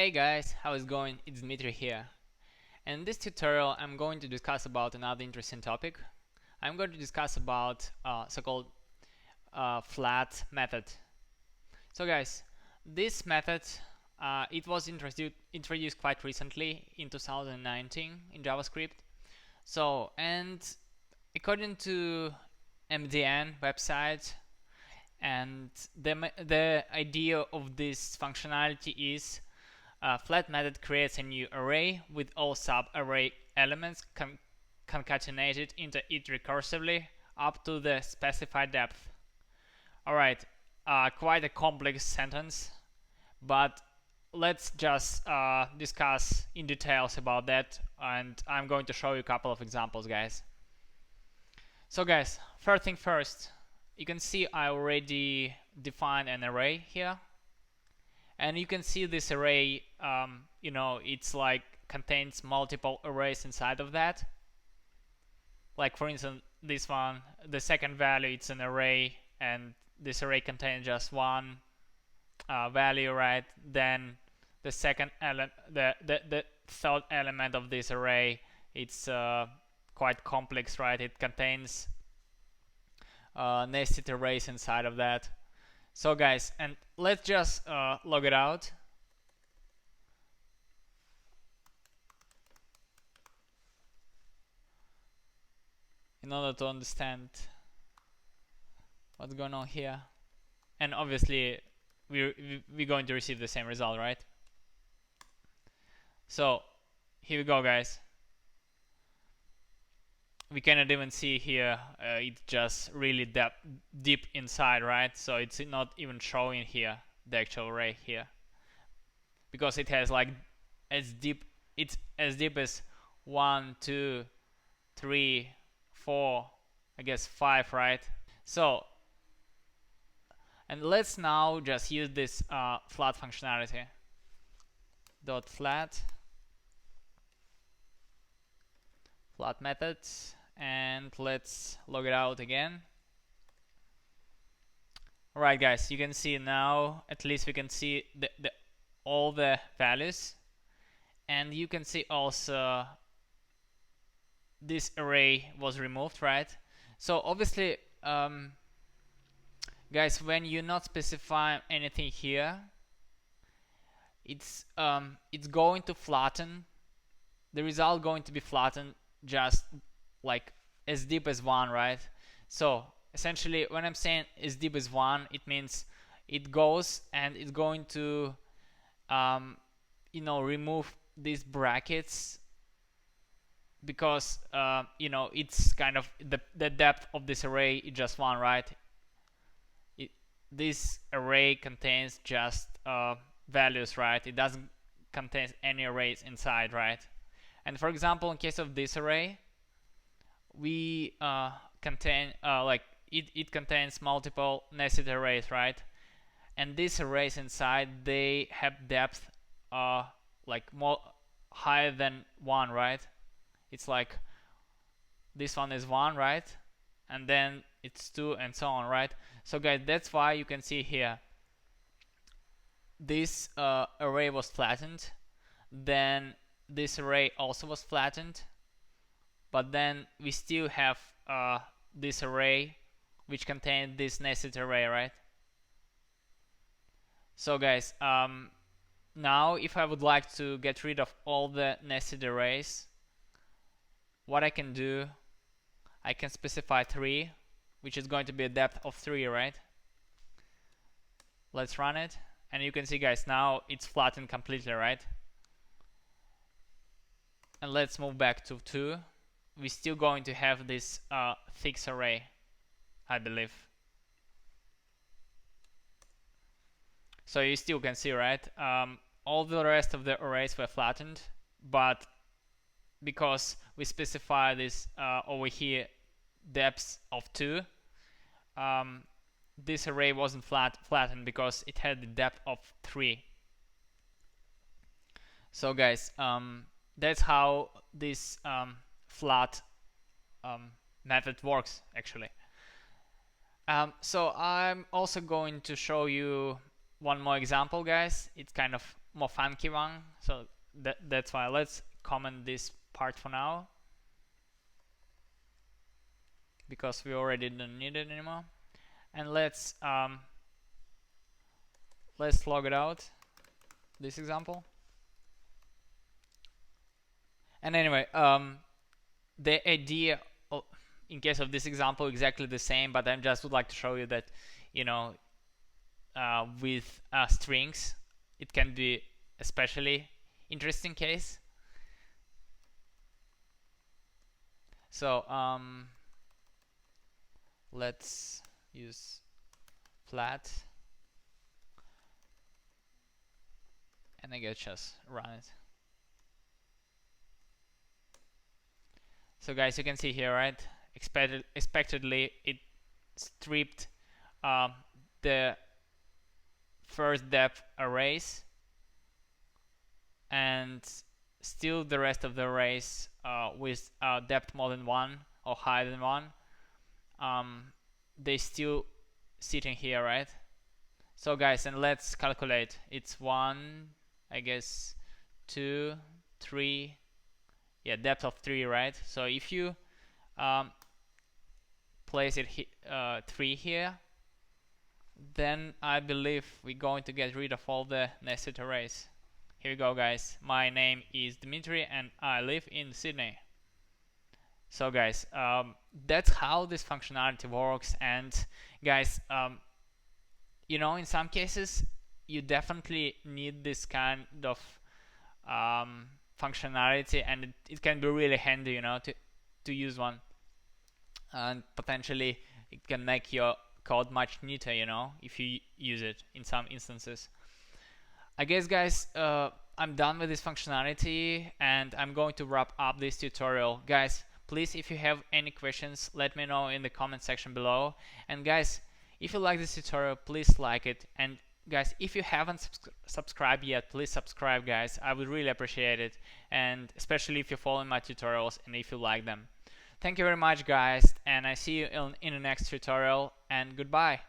Hey guys, how is it going? It's Dmitry here. And in this tutorial I'm going to discuss about another interesting topic. I'm going to discuss about so-called flat method. So guys, this method it was introduced quite recently in 2019 in JavaScript. So, and according to MDN website, and the idea of this functionality is flat method creates a new array with all sub-array elements concatenated into it recursively up to the specified depth. Alright, quite a complex sentence, but let's just discuss in details about that, and I'm going to show you a couple of examples, guys. So guys, first thing first, you can see I already defined an array here. And you can see this array, it's like contains multiple arrays inside of that. Like for instance, this one, the second value, it's an array, and this array contains just one value, right? Then the second element, the third element of this array, it's quite complex, right? It contains nested arrays inside of that. So guys, and let's just log it out. In order to understand what's going on here. And obviously we're going to receive the same result, right? So here we go, guys. We cannot even see here, it's just really deep inside, right? So it's not even showing here the actual array here, because it has like it's as deep as 1, 2, 3, 4, I guess 5, right? So, and let's now just use this flat functionality. .flat methods, and let's log it out again. Alright guys, you can see now, at least we can see all the values, and you can see also this array was removed, right? So obviously guys, when you're not specifying anything here, it's going to flatten the result, going to be flattened just like as deep as 1, right? So essentially when I'm saying as deep as 1, it means it goes and it's going to remove these brackets, because it's kind of the depth of this array is just 1, right? This array contains just values, right? It doesn't contain any arrays inside, right? And for example, in case of this array, we contain it contains multiple nested arrays, right? And these arrays inside, they have depth like more higher than 1, right? It's like this one is 1, right? And then it's 2 and so on, right? So guys, that's why you can see here this array was flattened, then this array also was flattened, but then we still have this array which contains this nested array, right? So guys, now if I would like to get rid of all the nested arrays, what I can do, I can specify 3, which is going to be a depth of 3, right? Let's run it, and you can see, guys, now it's flattened completely, right? And let's move back to 2. We're still going to have this fixed array, I believe. So you still can see, right? All the rest of the arrays were flattened, but because we specify this over here depths of 2, this array wasn't flattened because it had the depth of 3. So guys, that's how this flat method works, actually. So I'm also going to show you one more example, guys. It's kind of more funky one, so that's why let's comment this part for now, because we already don't need it anymore. And let's log it out, this example. And anyway, the idea in case of this example exactly the same, but I just would like to show you that, you know, with strings it can be especially interesting case. So let's use flat, and I guess just run it. So guys, you can see here, right? Expectedly, it stripped the first depth arrays, and still the rest of the arrays with depth more than 1 or higher than 1, they still sitting here, right? So guys, and let's calculate. It's 1, I guess 2, 3, yeah, depth of 3, right? So if you place it 3 here, then I believe we're going to get rid of all the nested arrays. Here we go, guys. My name is Dmitry and I live in Sydney. So guys, that's how this functionality works. And guys, you know, in some cases you definitely need this kind of functionality, and it can be really handy, you know, to use one, and potentially it can make your code much neater, you know, if you use it in some instances. I guess, guys, I'm done with this functionality and I'm going to wrap up this tutorial. Guys, please, if you have any questions, let me know in the comment section below. And guys, if you like this tutorial, please like it. And guys, if you haven't subscribed yet, please subscribe, guys. I would really appreciate it, and especially if you're following my tutorials and if you like them. Thank you very much, guys, and I see you in the next tutorial, and goodbye.